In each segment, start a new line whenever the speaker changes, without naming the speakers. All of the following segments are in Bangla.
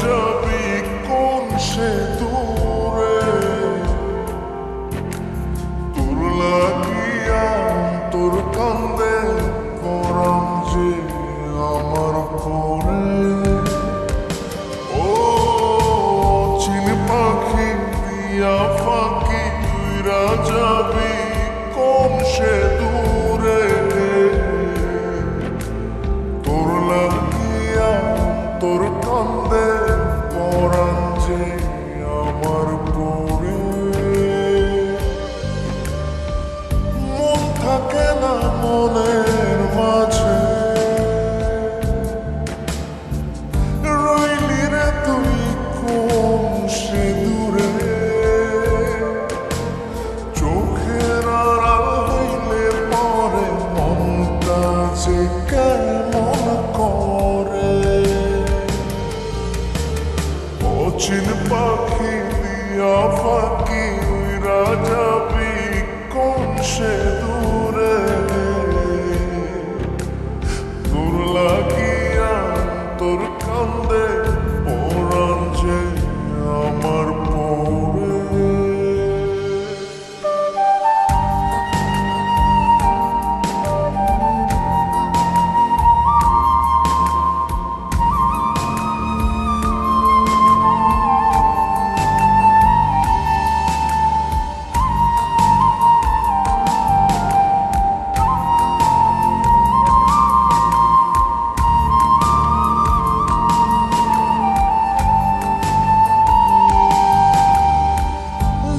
যাবি কোন সে দূরে, তোর লাগিয়া তোর কান্দে পরাণ যে আমার পরে। ও চিন পাখি দিয়া ফাঁকি উইরা যাবি কোন সে দূরে, তোর লাগিয়া তোর কান্দে পরাণ যে আমার পরে। মন থাকে না মনের মাঝে, রইলি রে তুই কোন সে দূরে। চোখের আড়াল হইলে পরে মনটা যে কেমন করে। অচিন পাখি দিয়া ফাঁকি উইরা যাবি কোন সে দূরে, তোর লাগিয়া তোর কান্দে পরাণ যে আমার পরে।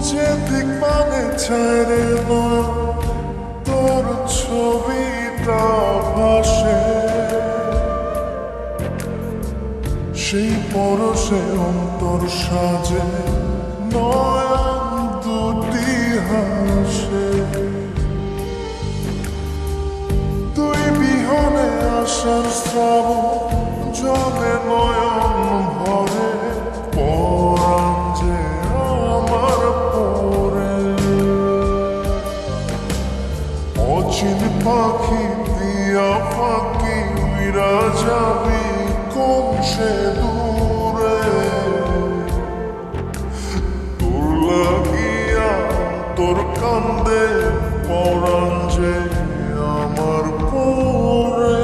যেদিক মানে ছাড়ে নয় তোর ছবিটা ভাসে, সেই পরশে অন্তর সাজে নয়ন দুটি হাসে। তুই বিহনে আসার শ্রাবণ জলে নয়ন ভরে, পরাণ যে আমার পরে। অচিন পাখি দিয়া ফাঁকি উইরা যাবি কোন সে দূরে, তোর লাগিয়া তোর কান্দে পরাণ যে আমার পরে।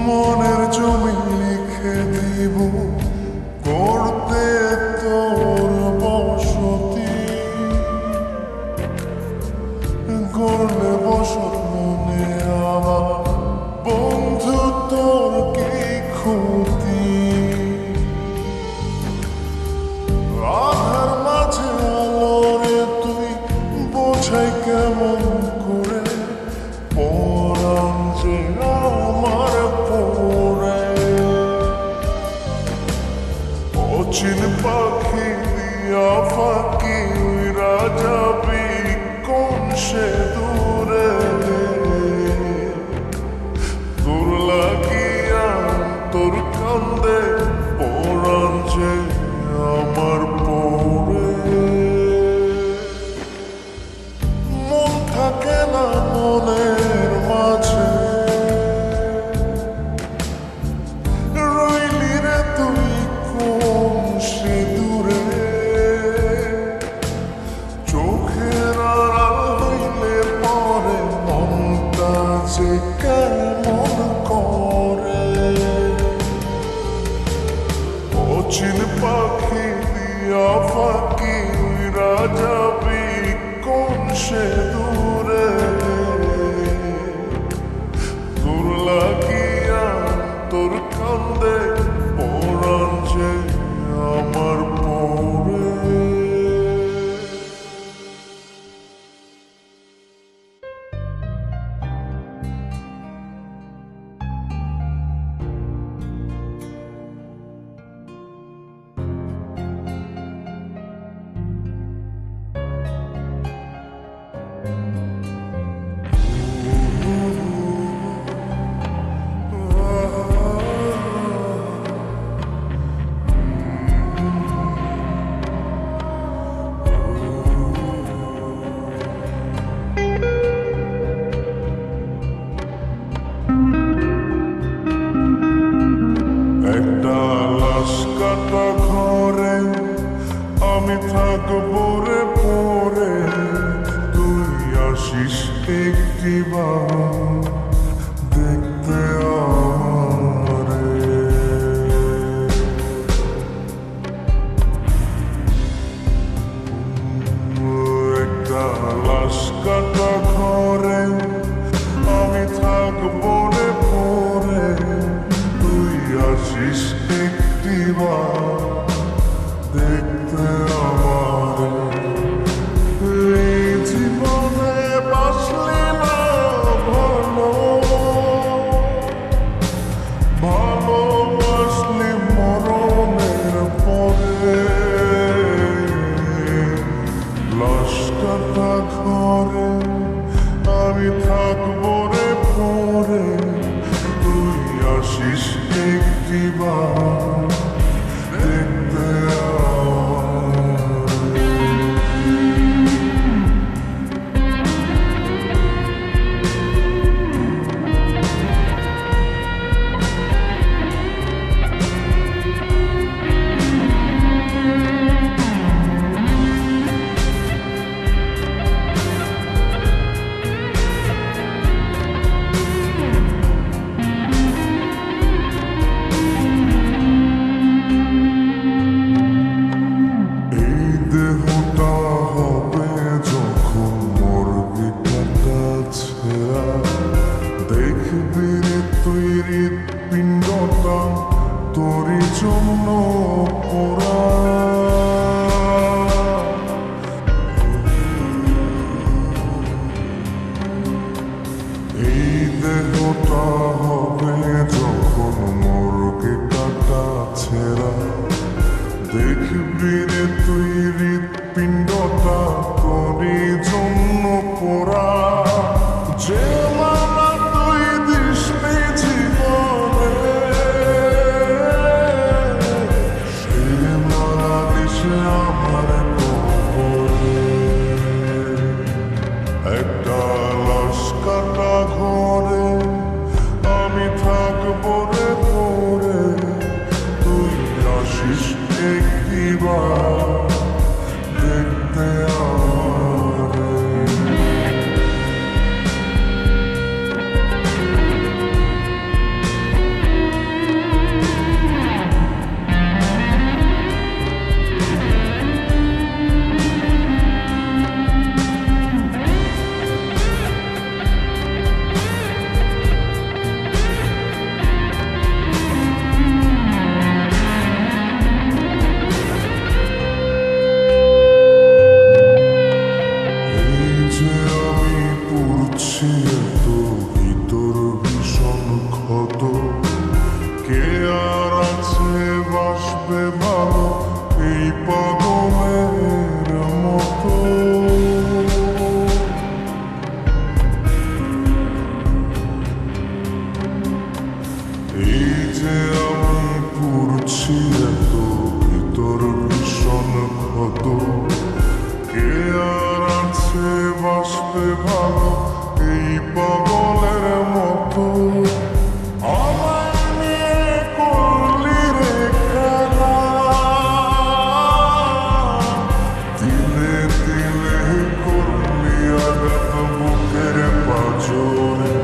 মনের জমি লিখে দিব করতে তোর বসতি, গড়লে বসত মনে আমার বন্ধু তোর কি ক্ষতি। আধার মাঝে আলোরে তুই বোঝাই কেমন করে, পরাণ যে আমার পরে। অচিন পাখি দিয়া ফাঁকি উইরা যাবি কোন সে দূরে, তোর লাগিয়া তোর কান্দে পরাণ যে আমার পরে। মন থাকে না মনের মাঝে, রইলি রে তুই কোন সে দূরে। চোখের আড়াল হইলে পরে মনটা যে কেমন করে। অচিন পাখি দিয়া ফাঁকি উইরা যাবি কোন সে দূরে, তোর লাগিয়া তোর কান্দে পরাণ যে আমার পরে। থাকবো রে পরে, তুই আসিস একটিবার দেখতে আমারে। একটা লাশ কাটা ঘরে আমি থাকবো রে পরে, তুই আসিস একটিবার দেখতে আমারে। এই জীবনে বাঁচলে না ভালো, ভালোবাসলে মরণের পরে। লাশ কাটা ঘরে আমি থাকবো রে পরে, তুই আসিস একটিবার দেখতে দেখবি রে তুই হৃৎপিণ্ডটা তোরই জন্য পোড়া। এই দেহটা হবে যখন মর্গে কাটা ছেঁড়া, দেখবি রে তুই হৃৎপিণ্ডটা তোরই জন্য পোড়া। যে মালা তুই দিসনি জীবনে, সে মালা দিসে আমার কবরে। একটা লাশ কাটা ঘরে আমি থাকবো রে পরে, তুই আসিস একটিবার দেখতে আমারে। ভিতর ভীষণ ক্ষত, কে আর আছে বাসবে ভালো এই পাগলের মতো। এই যে আমি পুড়ছি এত ভিতর ভীষণ ক্ষত, কে আর আছে বাসবে ভালো এই পাগলের মতো। আমায় নিয়ে করলি রে খেলা, তিলে তিলে করলি আঘাত বুকের পাঁজরে।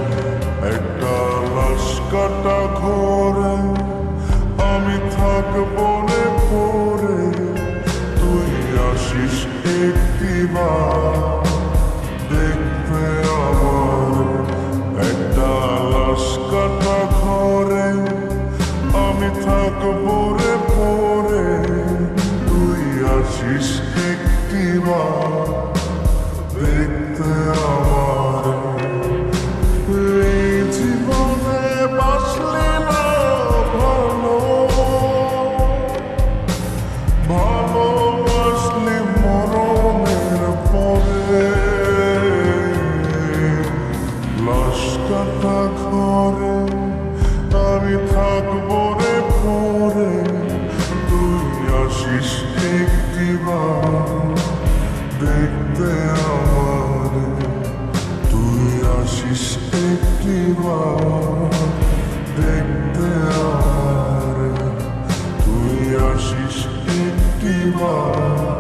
একটা লাশ কাটা ঘরে আমি থাকবো রে পরে, তুই আসিস একটিবার দেখতে আমার। একটা লাশ কাটা ঘরে আমি থাকবো রে পরে, তুই আসিস একটিবার দেখতে আমার। এই জীবনে বাঁচলে না ভালো, ভালোবাসলে মরণের পরে। লাশ কাটা ঘরে আমি থাকবো রে পরে, তুই আসিস একটিবার দেখতে আমারে। তুই আসিস একটিবার দেখতে আমারে, তুই আসিস একটিবার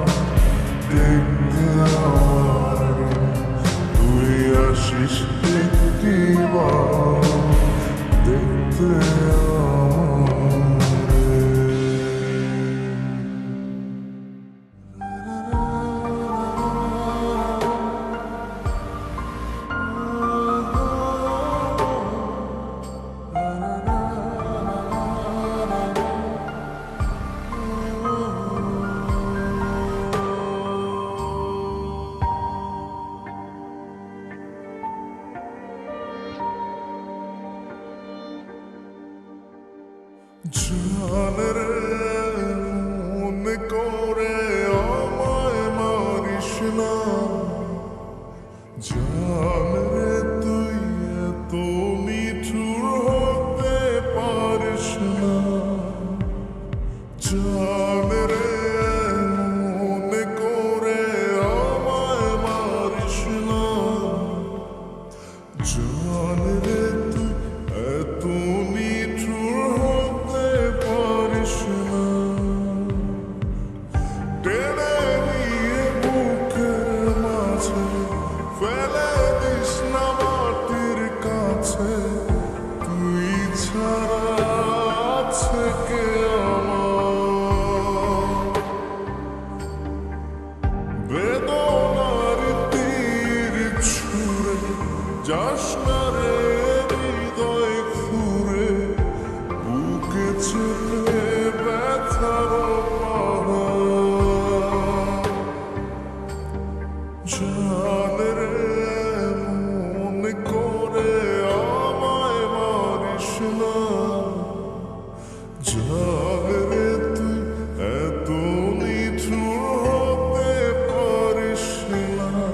করে আমায় মারিস না জান রে তুই এত নিঠুর হতে পারিস না জান রে মনে করে আমায় মারিস না জান রে তুই এত নিঠুর হতে পারিস না টেনে নিয়ে বুকের মাঝে ফেলে দিস না মাটির কাছে তুই ছাড়া আছে কে আমার বেদনার তীর ছুঁড়ে যাস না রে হৃদয় খুঁড়ে বুকে চেপে ব্যথার পাহাড় জান রে মনে করে আমায় মারিস না জান রে তুই এত নিঠুর হতে পারিস না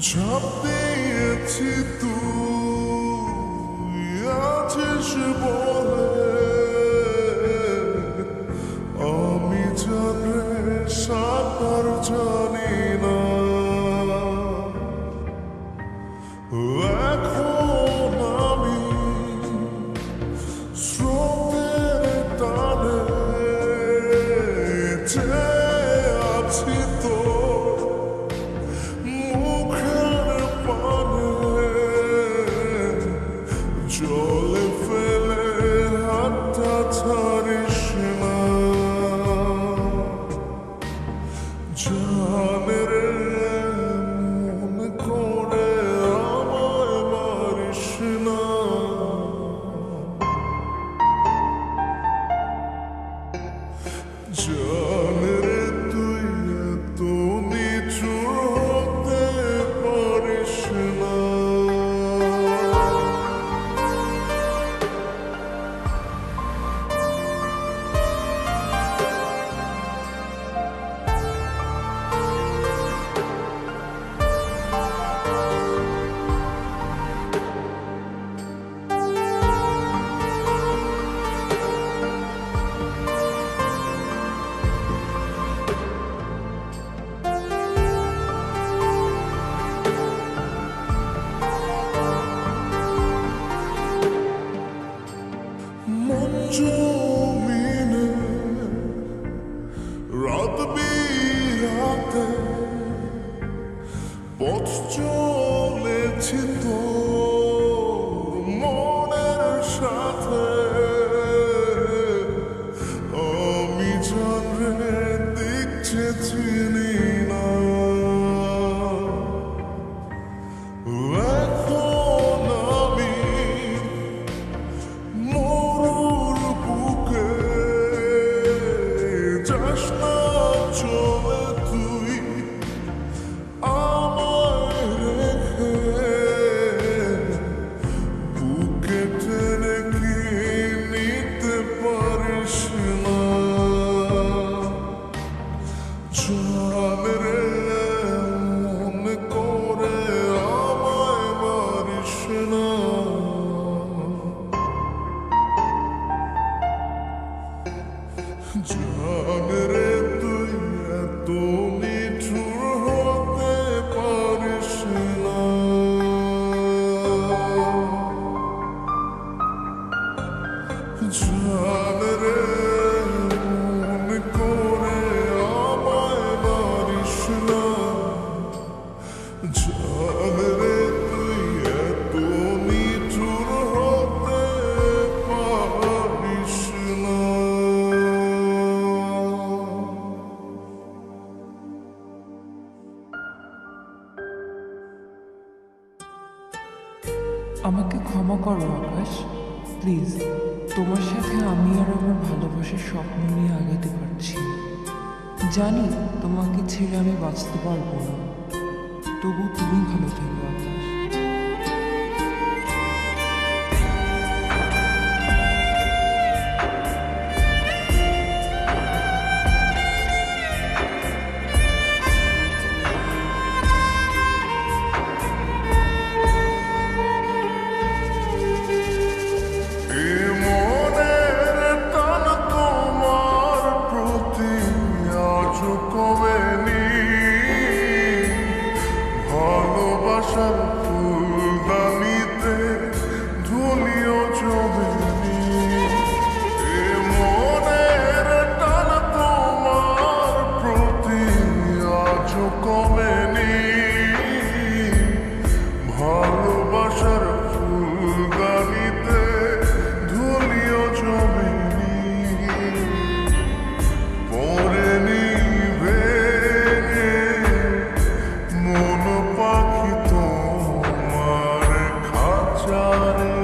ঝাঁপ দিয়েছি তুই আছিস বলে আমি জানে সাঁতার জানি না এখন আমি স্রোতের টানে যে আছি তো জলে ফেলে হাতটা ছাড়িস না জান রে মনে করে আমায় মারিস না জান রে তুই এত নিঠুর হতে পারিস না জমিনে রাত বিরাতে পথ চলেছি তোর মনের সাথে আমি জান রে দেখছে চিনি না এখন আমি যাস না চলে তুই আমায় রেখে
আমাকে ক্ষমা করো আকাশ, প্লিজ। তোমার সাথে আমি আর আমার ভালোবাসার স্বপ্ন নিয়ে আগাতে পারছি না। জানি তোমাকে ছেড়ে আমি বাঁচতে পারবো না, তবু তুমি ভালো থেকো আকাশ।
এ মনের টান তোমার প্রতি আজও কমেনি, ভালোবাসার ফুলদানিতে ধুলিও জমেনি। এ মনের টান তোমার প্রতি আজও কমেনি, ভালোবাসার ফুলদানিতে ধুলিও জমেনি। পড়েনি ভেঙে মন পাখি তোমার খাঁচারে,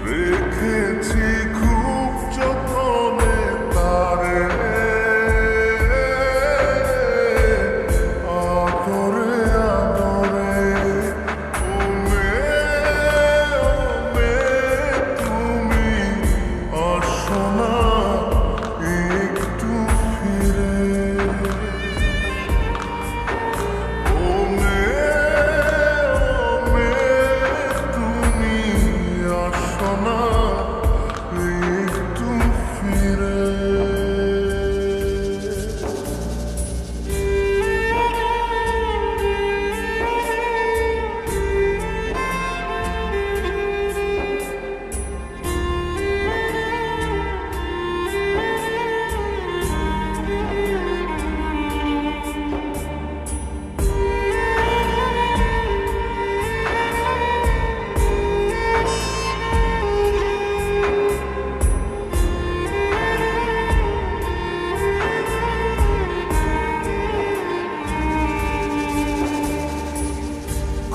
রেখেছি খুব যতনে তারে, আদরে আদরে। ও মেয়ে তুমি আসো না একটু ফিরে। ও মেয়ে তুমি আসো না একটু ফিরে।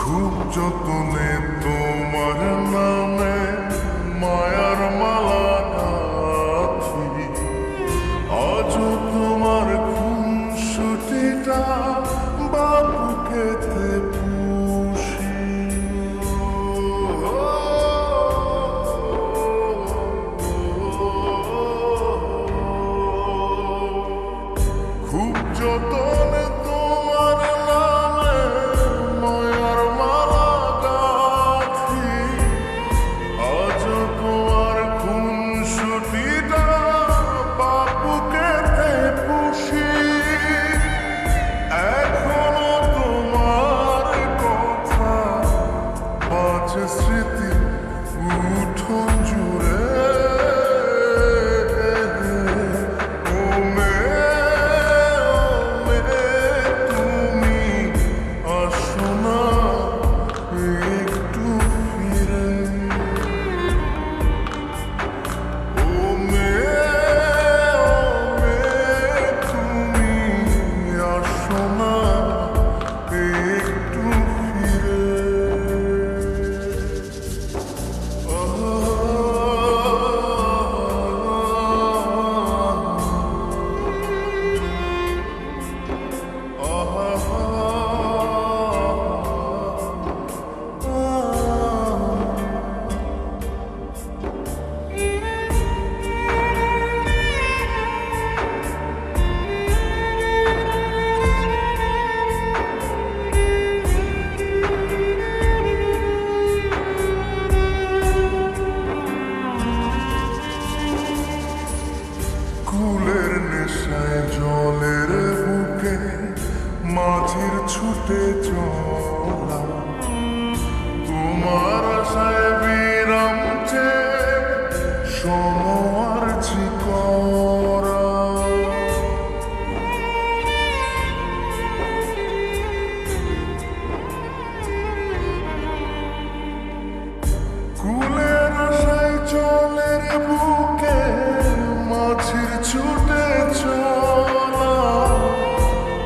খুব যতনে তোমার নামে মায়ার মালা গাঁথি, আজও তোমার খুনসুটিটা বাবুকেতে পুষি। খুব যতনে তোমার নামে মায়ার মালা গাঁথি, আজও তোমার খুনসুটিটা বাবুকেতে পুষি। এখনো তোমার কথা বাজে স্মৃতি উঠোন জুড়ে। ও মেয়ে তুমি আসো না একটু ফিরে। ও মেয়ে তুমি আসো না একটু ফিরে। কুলের নেশায় জলের বুকে মাঝির ছুটে চলা, তোমার আশায় বিরাম চেয়ে সমর ঝিকরা। কুলের আশায় জলের বুকে মাঝির ছুটে চলা,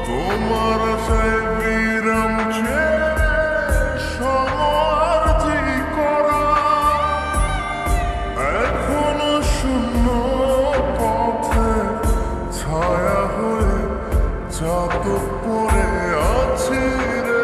তোমার আশায় বিরাম চেয়ে পড়ে আছি রে